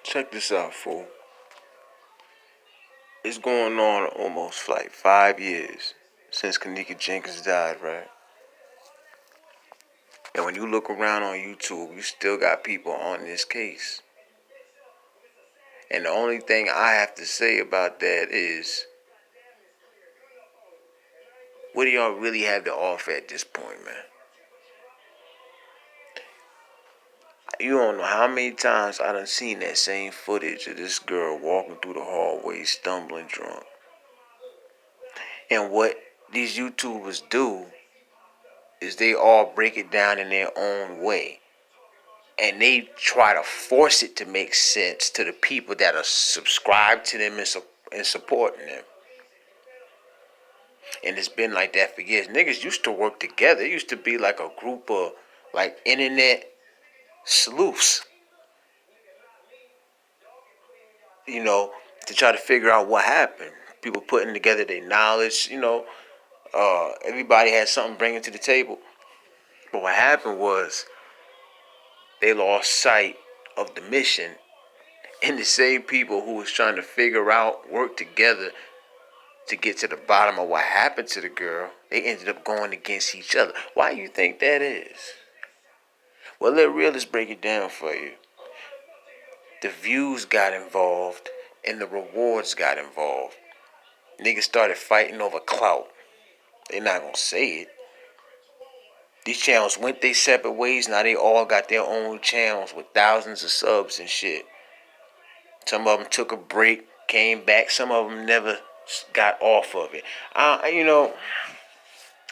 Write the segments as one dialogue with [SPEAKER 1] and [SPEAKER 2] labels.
[SPEAKER 1] Check this out, fool. It's going on almost like 5 years since Kanika Jenkins died, right? And when you look around on YouTube, you still got people on this case. And the only thing I have to say about that is, what do y'all really have to offer at this point, man? You don't know how many times I done seen that same footage of this girl walking through the hallway stumbling drunk. And what these YouTubers do is they all break it down in their own way. And they try to force it to make sense to the people that are subscribed to them and supporting them. And it's been like that for years. Niggas used to work together. It used to be like a group of like internet sleuths, you know, to try to figure out what happened. People putting together their knowledge, everybody had something bringing to the table. But what happened was they lost sight of the mission, and the same people who was trying to figure out, work together to get to the bottom of what happened to the girl, they ended up going against each other. Why do you think that is? Well, let realists break it down for you. The views got involved and the rewards got involved. Niggas started fighting over clout. They not gonna say it. These channels went their separate ways. Now they all got their own channels with thousands of subs and shit. Some of them took a break, came back. Some of them never got off of it.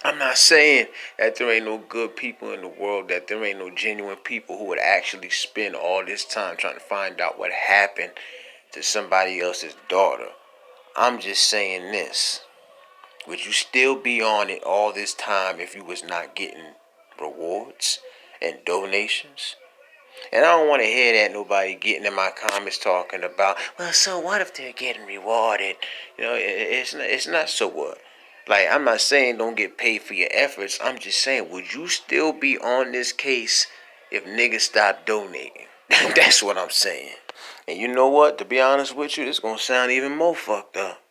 [SPEAKER 1] I'm not saying that there ain't no good people in the world, that there ain't no genuine people who would actually spend all this time trying to find out what happened to somebody else's daughter. I'm just saying this. Would you still be on it all this time if you was not getting rewards and donations? And I don't want to hear that nobody getting in my comments talking about, well, so what if they're getting rewarded? It's not so what. Like, I'm not saying don't get paid for your efforts. I'm just saying, would you still be on this case if niggas stop donating? That's what I'm saying. And you know what? To be honest with you, this gonna sound even more fucked up.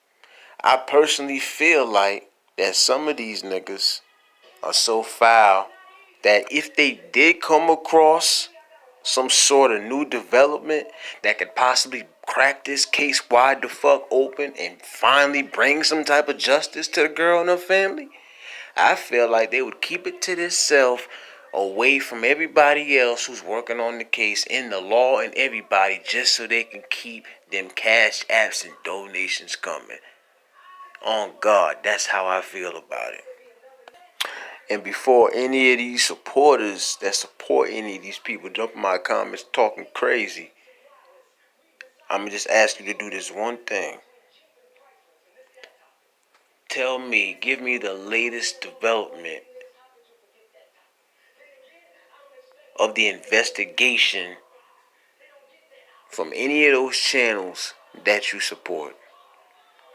[SPEAKER 1] I personally feel like that some of these niggas are so foul that if they did come across some sort of new development that could possibly crack this case wide the fuck open and finally bring some type of justice to the girl and her family, I feel like they would keep it to themselves, away from everybody else who's working on the case, in the law and everybody, just so they can keep them cash apps and donations coming. On God, that's how I feel about it. And before any of these supporters that support any of these people jump in my comments talking crazy, I'm going to just ask you to do this one thing. Tell me, give me the latest development of the investigation from any of those channels that you support.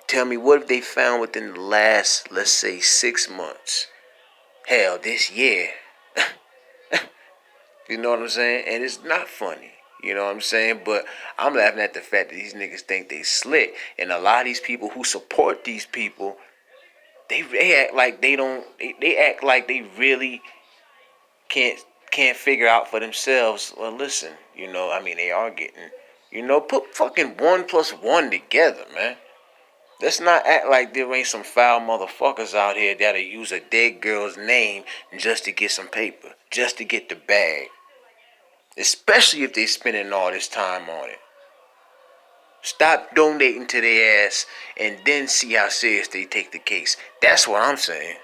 [SPEAKER 1] Tell me, what have they found within the last, let's say, 6 months? Hell, this year. You know what I'm saying? And it's not funny. You know what I'm saying? But I'm laughing at the fact that these niggas think they slick. And a lot of these people who support these people, they act like they don't. They act like they really can't figure out for themselves. Well, listen, they are getting, put fucking 1+1 together, man. Let's not act like there ain't some foul motherfuckers out here that'll use a dead girl's name just to get some paper, just to get the bag. Especially if they spending all this time on it. Stop donating to their ass and then see how serious they take the case. That's what I'm saying.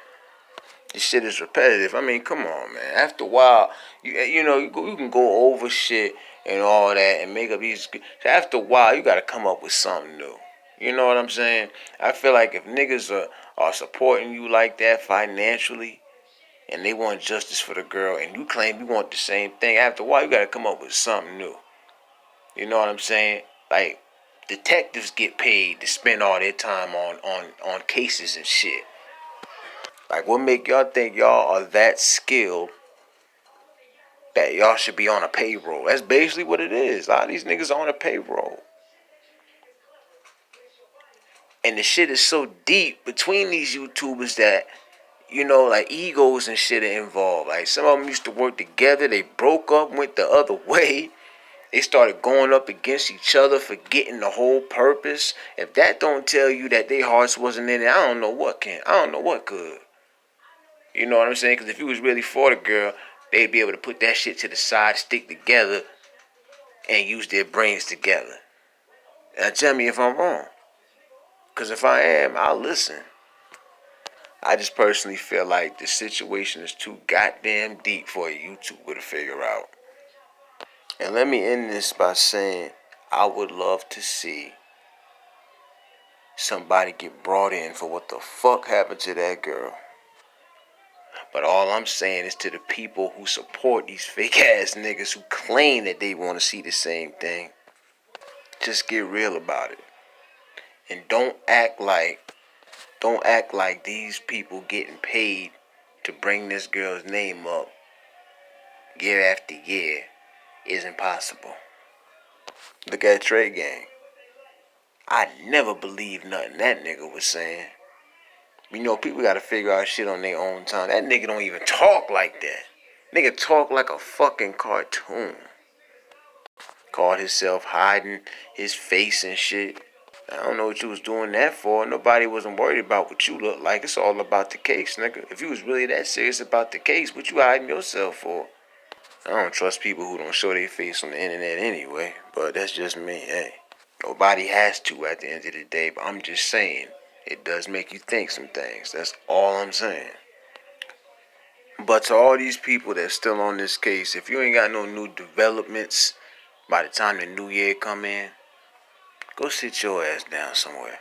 [SPEAKER 1] This shit is repetitive. I mean, come on, man. After a while, you can go over shit and all that and make up these. After a while, you got to come up with something new. You know what I'm saying? I feel like if niggas are supporting you like that financially, and they want justice for the girl, and you claim you want the same thing, after a while, you got to come up with something new. You know what I'm saying? Like, detectives get paid to spend all their time on cases and shit. Like, what make y'all think y'all are that skilled that y'all should be on a payroll. That's basically what it is. A lot of these niggas are on a payroll. And the shit is so deep between these YouTubers that, you know, like egos and shit are involved. Like some of them used to work together. They broke up, went the other way. They started going up against each other, forgetting the whole purpose. If that don't tell you that their hearts wasn't in it, I don't know what can. I don't know what could. You know what I'm saying? Because if you was really for the girl, they'd be able to put that shit to the side, stick together, and use their brains together. Now tell me if I'm wrong. Because if I am, I'll listen. I just personally feel like the situation is too goddamn deep for a YouTuber to figure out. And let me end this by saying I would love to see somebody get brought in for what the fuck happened to that girl. But all I'm saying is to the people who support these fake ass niggas who claim that they want to see the same thing, just get real about it. And don't act like these people getting paid to bring this girl's name up year after year isn't possible. Look at Trey Gang. I never believed nothing that nigga was saying. You know, people gotta figure out shit on their own time. That nigga don't even talk like that. Nigga talk like a fucking cartoon. Caught himself hiding his face and shit. I don't know what you was doing that for. Nobody wasn't worried about what you look like. It's all about the case, nigga. If you was really that serious about the case, what you hiding yourself for? I don't trust people who don't show their face on the internet anyway. But that's just me, hey. Nobody has to at the end of the day, but I'm just saying, it does make you think some things. That's all I'm saying. But to all these people that's still on this case, if you ain't got no new developments by the time the new year come in, go sit your ass down somewhere.